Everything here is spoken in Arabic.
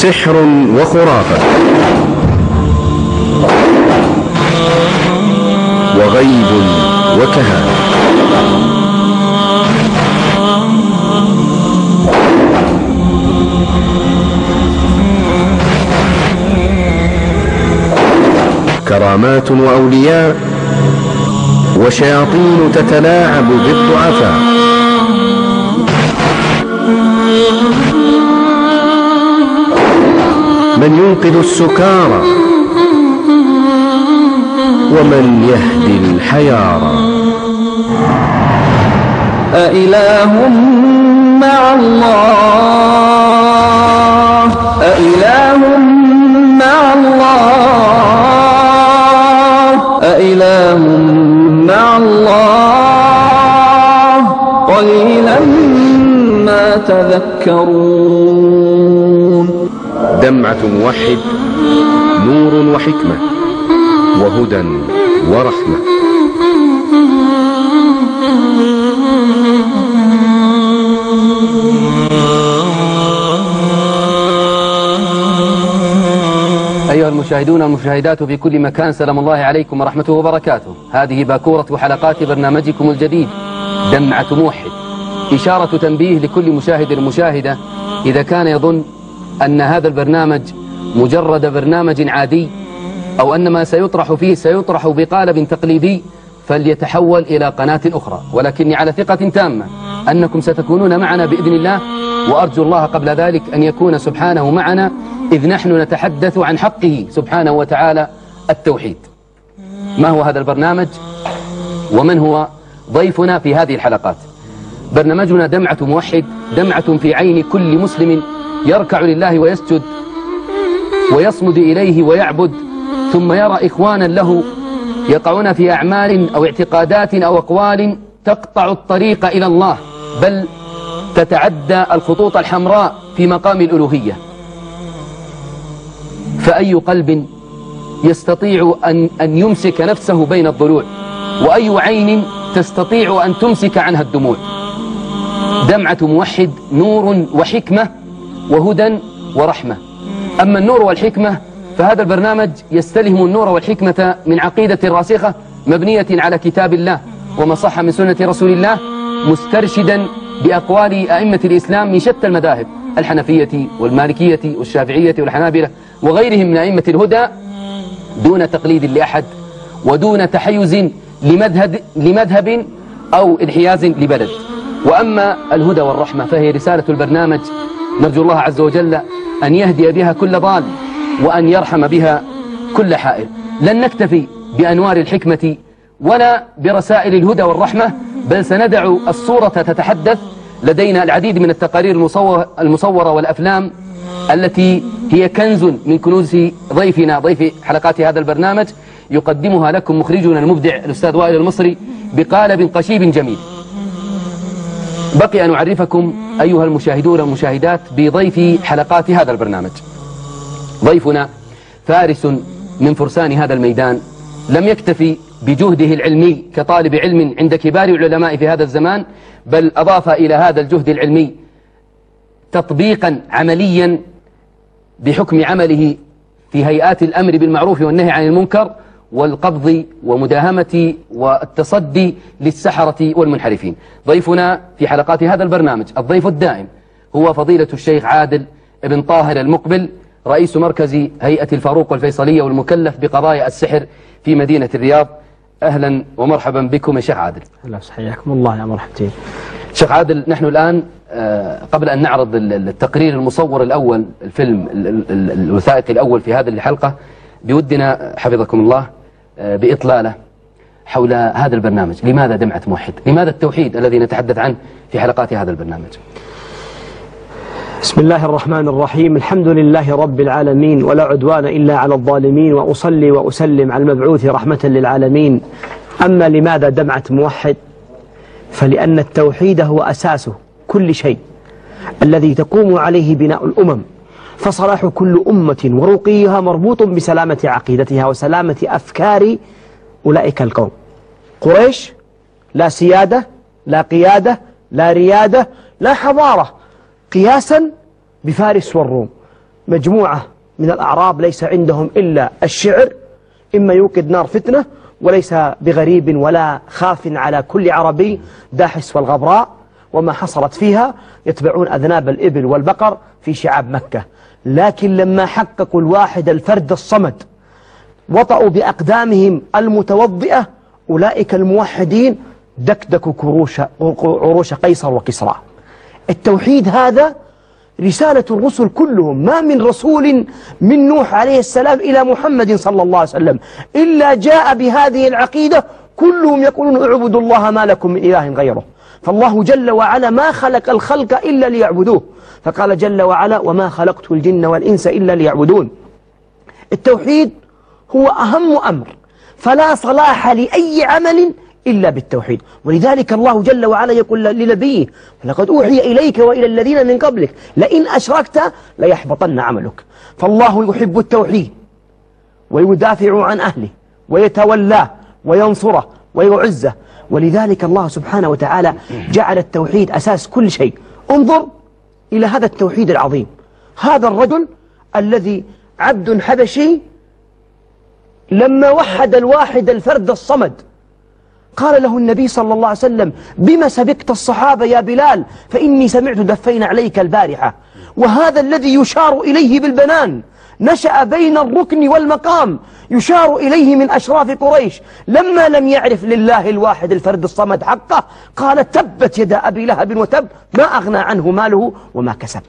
سحر وخرافة وغيب وكهانة. كرامات وأولياء وشياطين تتلاعب بالضعفاء. من ينقذ السكارى ومن يهدي الحيارى. أإله مع الله أإله مع الله أإله مع الله قليلا ما تذكرون. دمعة موحد نور وحكمة وهدى ورحمة. أيها المشاهدون والمشاهدات في كل مكان، سلام الله عليكم ورحمته وبركاته. هذه باكورة حلقات برنامجكم الجديد دمعة موحد، إشارة تنبيه لكل مشاهد ومشاهدة إذا كان يظن أن هذا البرنامج مجرد برنامج عادي أو أن ما سيطرح فيه سيطرح بقالب تقليدي فليتحول إلى قناة أخرى، ولكني على ثقة تامة أنكم ستكونون معنا بإذن الله، وأرجو الله قبل ذلك أن يكون سبحانه معنا إذ نحن نتحدث عن حقه سبحانه وتعالى التوحيد. ما هو هذا البرنامج ومن هو ضيفنا في هذه الحلقات؟ برنامجنا دمعة موحد، دمعة في عين كل مسلم يركع لله ويسجد ويصمد إليه ويعبد، ثم يرى إخوانا له يقعون في أعمال أو اعتقادات أو أقوال تقطع الطريق إلى الله، بل تتعدى الخطوط الحمراء في مقام الألوهية. فأي قلب يستطيع أن يمسك نفسه بين الضلوع، وأي عين تستطيع أن تمسك عنها الدموع؟ دمعة موحد نور وحكمة وهدى ورحمة. أما النور والحكمة فهذا البرنامج يستلهم النور والحكمة من عقيدة راسخة مبنية على كتاب الله وما صح من سنة رسول الله، مسترشدا بأقوال أئمة الإسلام من شتى المذاهب، الحنفية والمالكية والشافعية والحنابلة وغيرهم من أئمة الهدى، دون تقليد لأحد ودون تحيز لمذهب أو انحياز لبلد. وأما الهدى والرحمة فهي رسالة البرنامج، نرجو الله عز وجل أن يهدي بها كل ضال وأن يرحم بها كل حائر. لن نكتفي بأنوار الحكمة ولا برسائل الهدى والرحمة، بل سندع الصورة تتحدث. لدينا العديد من التقارير المصورة والأفلام التي هي كنز من كنوز ضيفنا، ضيف حلقات هذا البرنامج، يقدمها لكم مخرجنا المبدع الأستاذ وائل المصري بقالب قشيب جميل. بقي أن أعرفكم أيها المشاهدون والمشاهدات بضيف حلقات هذا البرنامج. ضيفنا فارس من فرسان هذا الميدان، لم يكتفي بجهده العلمي كطالب علم عند كبار العلماء في هذا الزمان، بل أضاف إلى هذا الجهد العلمي تطبيقا عمليا بحكم عمله في هيئات الأمر بالمعروف والنهي عن المنكر والقبض ومداهمة والتصدي للسحرة والمنحرفين. ضيفنا في حلقات هذا البرنامج الضيف الدائم هو فضيلة الشيخ عادل بن طاهر المقبل، رئيس مركز هيئة الفاروق والفيصلية والمكلف بقضايا السحر في مدينة الرياض. أهلا ومرحبا بكم يا شيخ عادل. الله حياكم الله يا مرحبتين. شيخ عادل، نحن الآن قبل أن نعرض التقرير المصور الأول، الفيلم الوثائقي الأول في هذه الحلقة، بودنا حفظكم الله بإطلالة حول هذا البرنامج. لماذا دمعة موحد؟ لماذا التوحيد الذي نتحدث عنه في حلقات هذا البرنامج؟ بسم الله الرحمن الرحيم. الحمد لله رب العالمين، ولا عدوان إلا على الظالمين، وأصلي وأسلم على المبعوث رحمة للعالمين. أما لماذا دمعة موحد؟ فلأن التوحيد هو أساس كل شيء الذي تقوم عليه بناء الأمم، فصلاح كل أمة ورقيها مربوط بسلامة عقيدتها وسلامة أفكار أولئك القوم. قريش لا سيادة، لا قيادة، لا ريادة، لا حضارة، قياسا بفارس والروم. مجموعة من الأعراب ليس عندهم إلا الشعر، إما يوقد نار فتنة، وليس بغريب ولا خاف على كل عربي داحس والغبراء وما حصلت فيها، يتبعون أذناب الإبل والبقر في شعاب مكة. لكن لما حققوا الواحد الفرد الصمد وطأوا بأقدامهم المتوضئة، أولئك الموحدين دكدكوا عروش قيصر وكسرى. التوحيد هذا رسالة الرسل كلهم، ما من رسول من نوح عليه السلام إلى محمد صلى الله عليه وسلم إلا جاء بهذه العقيدة. كلهم يقولون اعبدوا الله ما لكم من إله غيره. فالله جل وعلا ما خلق الخلق إلا ليعبدوه، فقال جل وعلا وما خلقت الجن والإنس إلا ليعبدون. التوحيد هو أهم أمر، فلا صلاح لأي عمل إلا بالتوحيد. ولذلك الله جل وعلا يقول لنبيه لقد أوحي إليك وإلى الذين من قبلك لئن أشركت ليحبطن عملك. فالله يحب التوحيد ويدافع عن أهله ويتولاه وينصره ويعزه. ولذلك الله سبحانه وتعالى جعل التوحيد أساس كل شيء. انظر إلى هذا التوحيد العظيم. هذا الرجل الذي عبد حبشي لما وحد الواحد الفرد الصمد قال له النبي صلى الله عليه وسلم بما سبقت الصحابة يا بلال فإني سمعت دفين عليك البارحة. وهذا الذي يشار إليه بالبنان نشأ بين الركن والمقام، يشار إليه من أشراف قريش، لما لم يعرف لله الواحد الفرد الصمد حقه قال تبت يد أبي لهب وتب ما أغنى عنه ماله وما كسب.